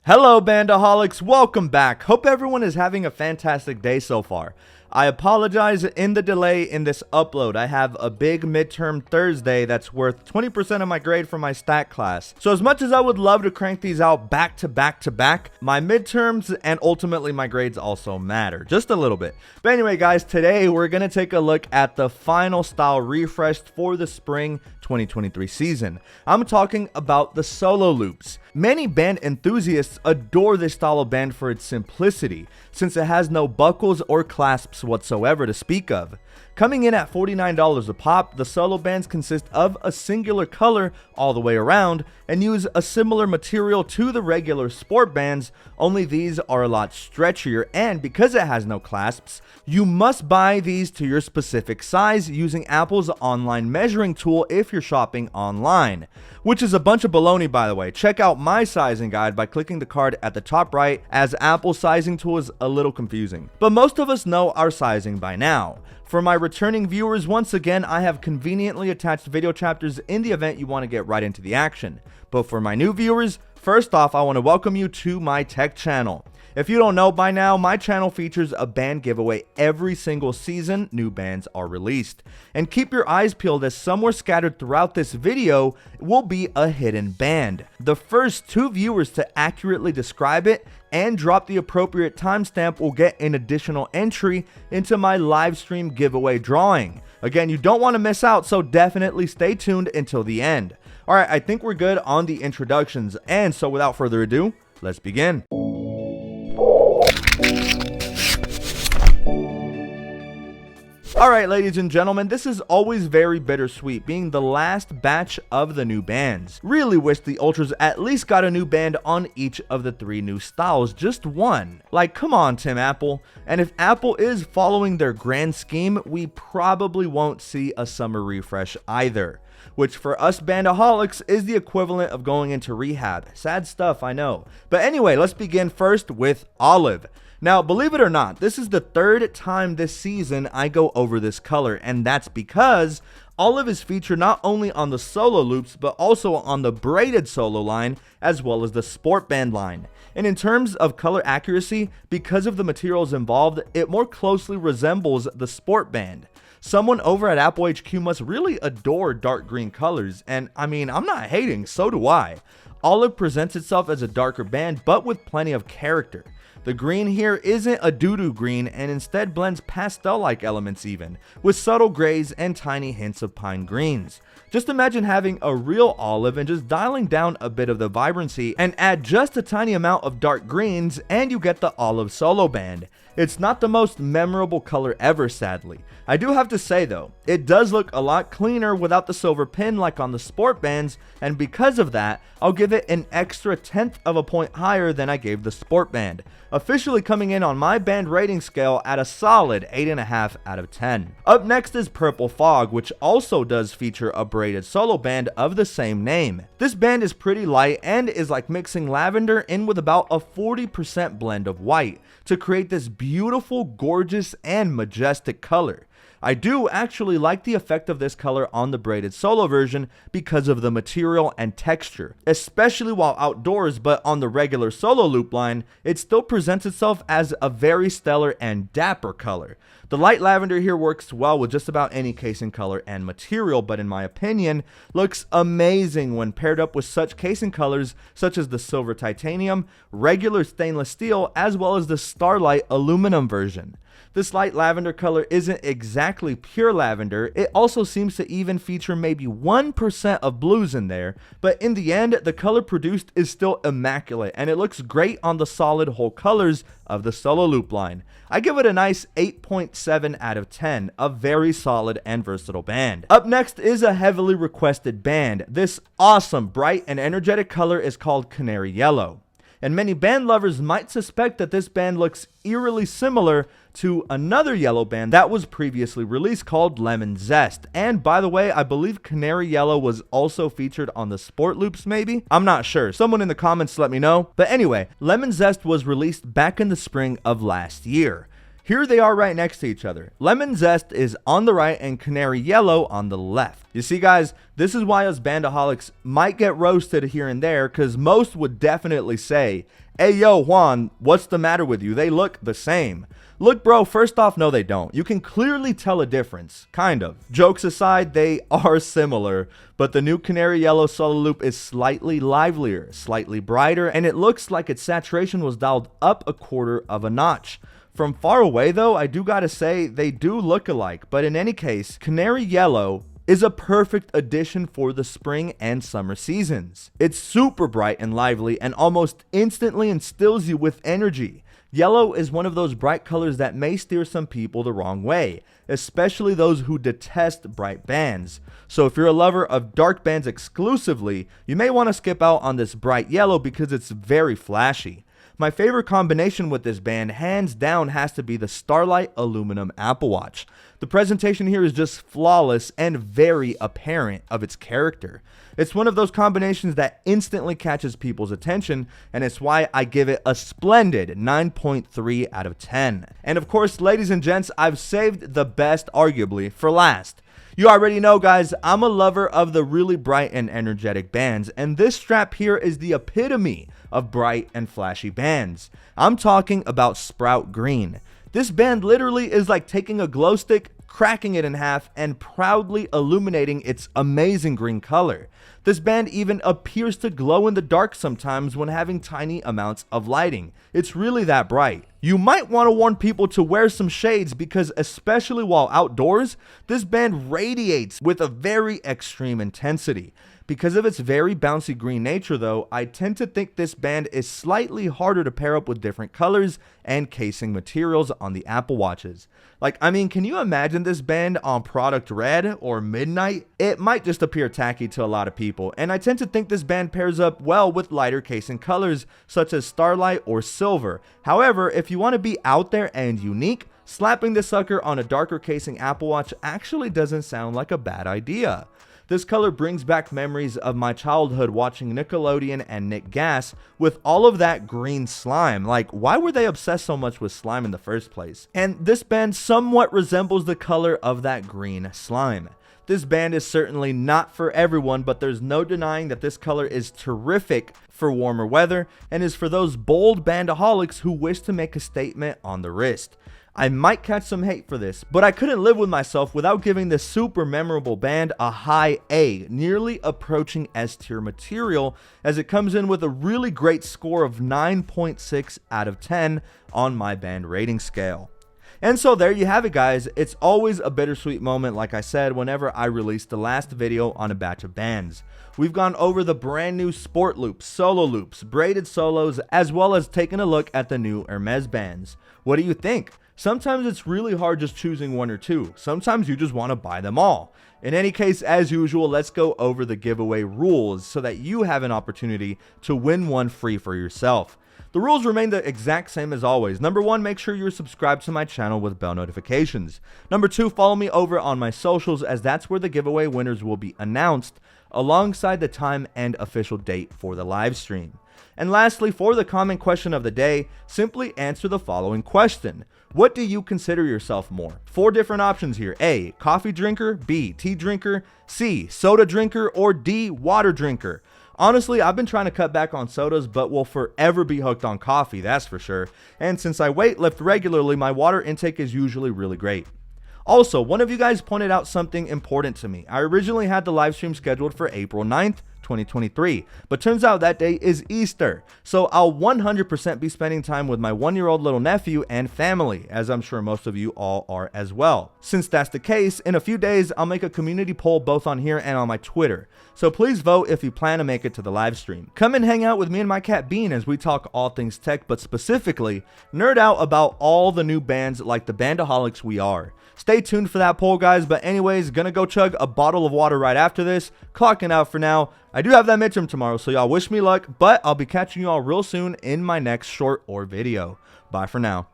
Hello Bandaholics, welcome back. Hope everyone is having a fantastic day so far. I apologize in the delay in this upload. I have a big midterm Thursday that's worth 20% of my grade for my stat class. So as much as I would love to crank these out back to back, my midterms and ultimately my grades also matter, just a little bit. But anyway guys, today we're going to take a look at the final style refreshed for the spring 2023 season. I'm talking about the solo loops. Many band enthusiasts adore this style of band for its simplicity, since it has no buckles or clasps whatsoever to speak of. Coming in at $49 a pop, the solo bands consist of a singular color all the way around and use a similar material to the regular sport bands, only these are a lot stretchier, and because it has no clasps, you must buy these to your specific size using Apple's online measuring tool if you're shopping online. Which is a bunch of baloney, by the way. Check out my sizing guide by clicking the card at the top right, as Apple's sizing tool is a little confusing. But most of us know our sizing by now. For my returning viewers, once again, I have conveniently attached video chapters in the event you want to get right into the action. But for my new viewers, first off, I want to welcome you to my tech channel. If you don't know by now, my channel features a band giveaway every single season new bands are released. And keep your eyes peeled, as somewhere scattered throughout this video will be a hidden band. The first 2 viewers to accurately describe it and drop the appropriate timestamp will get an additional entry into my live stream giveaway drawing. Again, you don't want to miss out, so definitely stay tuned until the end. Alright, I think we're good on the introductions, and so without further ado, let's begin. Alright ladies and gentlemen, this is always very bittersweet, being the last batch of the new bands. Really wish the Ultras at least got a new band on each of the 3 new styles, just one. Like, come on Tim Apple. And if Apple is following their grand scheme, we probably won't see a summer refresh either. Which for us bandaholics is the equivalent of going into rehab. Sad stuff, I know. But anyway, let's begin first with Olive. Now, believe it or not, this is the 3rd time this season I go over this color, and that's because Olive is featured not only on the solo loops, but also on the braided solo line, as well as the sport band line. And in terms of color accuracy, because of the materials involved, it more closely resembles the sport band. Someone over at Apple HQ must really adore dark green colors, and I mean, I'm not hating, so do I. Olive presents itself as a darker band, but with plenty of character. The green here isn't a doo-doo green and instead blends pastel-like elements even, with subtle grays and tiny hints of pine greens. Just imagine having a real olive and just dialing down a bit of the vibrancy and add just a tiny amount of dark greens and you get the olive solo band. It's not the most memorable color ever, sadly. I do have to say though, it does look a lot cleaner without the silver pin like on the sport bands, and because of that, I'll give it an extra 1/10 of a point higher than I gave the sport band, officially coming in on my band rating scale at a solid 8.5 out of 10. Up next is Purple Fog, which also does feature a braided solo band of the same name. This band is pretty light and is like mixing lavender in with about a 40% blend of white to create this beautiful, gorgeous, and majestic color. I do actually like the effect of this color on the braided solo version because of the material and texture, especially while outdoors, but on the regular solo loop line, it still presents itself as a very stellar and dapper color. The light lavender here works well with just about any casing color and material, but in my opinion, looks amazing when paired up with such casing colors such as the silver titanium, regular stainless steel, as well as the Starlight aluminum version. This light lavender color isn't exactly pure lavender, it also seems to even feature maybe 1% of blues in there, but in the end, the color produced is still immaculate and it looks great on the solid whole colors of the solo loop line. I give it a nice 8.7 out of 10, a very solid and versatile band. Up next is a heavily requested band. This awesome, bright, and energetic color is called Canary Yellow. And many band lovers might suspect that this band looks eerily similar to another yellow band that was previously released called Lemon Zest. And by the way, I believe Canary Yellow was also featured on the Sport Loops maybe? I'm not sure. Someone in the comments let me know. But anyway, Lemon Zest was released back in the spring of last year. Here they are right next to each other. Lemon Zest is on the right and Canary Yellow on the left. You see guys, this is why us bandaholics might get roasted here and there, because most would definitely say, hey yo Juan, what's the matter with you? They look the same. Look bro, first off, no they don't. You can clearly tell a difference, kind of. Jokes aside, they are similar, but the new Canary Yellow solo loop is slightly livelier, slightly brighter, and it looks like its saturation was dialed up a quarter of a notch. From far away though, I do gotta say, they do look alike, but in any case, Canary Yellow is a perfect addition for the spring and summer seasons. It's super bright and lively and almost instantly instills you with energy. Yellow is one of those bright colors that may steer some people the wrong way, especially those who detest bright bands. So if you're a lover of dark bands exclusively, you may want to skip out on this bright yellow because it's very flashy. My favorite combination with this band, hands down, has to be the Starlight Aluminum Apple Watch. The presentation here is just flawless and very apparent of its character. It's one of those combinations that instantly catches people's attention, and it's why I give it a splendid 9.3 out of 10. And of course, ladies and gents, I've saved the best, arguably, for last. You already know guys, I'm a lover of the really bright and energetic bands, and this strap here is the epitome of bright and flashy bands. I'm talking about Sprout Green. This band literally is like taking a glow stick, cracking it in half, and proudly illuminating its amazing green color. This band even appears to glow in the dark sometimes when having tiny amounts of lighting. It's really that bright. You might want to warn people to wear some shades because, especially while outdoors, this band radiates with a very extreme intensity. Because of its very bouncy green nature though, I tend to think this band is slightly harder to pair up with different colors and casing materials on the Apple Watches. Like, I mean, can you imagine this band on product red or midnight? It might just appear tacky to a lot of people, and I tend to think this band pairs up well with lighter casing colors such as starlight or silver. However, if you want to be out there and unique, slapping this sucker on a darker casing Apple Watch actually doesn't sound like a bad idea. This color brings back memories of my childhood watching Nickelodeon and Nick Gas with all of that green slime. Like, why were they obsessed so much with slime in the first place? And this band somewhat resembles the color of that green slime. This band is certainly not for everyone, but there's no denying that this color is terrific for warmer weather and is for those bold bandaholics who wish to make a statement on the wrist. I might catch some hate for this, but I couldn't live with myself without giving this super memorable band a high A, nearly approaching S tier material, as it comes in with a really great score of 9.6 out of 10 on my band rating scale. And so there you have it guys. It's always a bittersweet moment, like I said, whenever I release the last video on a batch of bands. We've gone over the brand new sport loops, solo loops, braided solos, as well as taking a look at the new Hermes bands. What do you think? Sometimes it's really hard just choosing one or two. Sometimes you just want to buy them all. In any case, as usual, let's go over the giveaway rules so that you have an opportunity to win one free for yourself. The rules remain the exact same as always. Number 1, make sure you're subscribed to my channel with bell notifications. Number 2, follow me over on my socials, as that's where the giveaway winners will be announced alongside the time and official date for the live stream. And lastly, for the comment question of the day, simply answer the following question. What do you consider yourself more? 4 different options here. A, coffee drinker. B, tea drinker. C, soda drinker. Or D, water drinker. Honestly, I've been trying to cut back on sodas, but will forever be hooked on coffee, that's for sure. And since I weightlift regularly, my water intake is usually really great. Also, one of you guys pointed out something important to me. I originally had the live stream scheduled for April 9th, 2023, but turns out that day is Easter, so I'll 100% be spending time with my 1-year-old little nephew and family, as I'm sure most of you all are as well. Since that's the case, in a few days I'll make a community poll both on here and on my Twitter, so please vote if you plan to make it to the live stream. Come and hang out with me and my cat Bean as we talk all things tech, but specifically nerd out about all the new bands like the bandaholics we are. Stay tuned for that poll guys, but anyways, gonna go chug a bottle of water right after this, clocking out for now. I do have that midterm tomorrow, so y'all wish me luck, but I'll be catching you all real soon in my next short or video. Bye for now.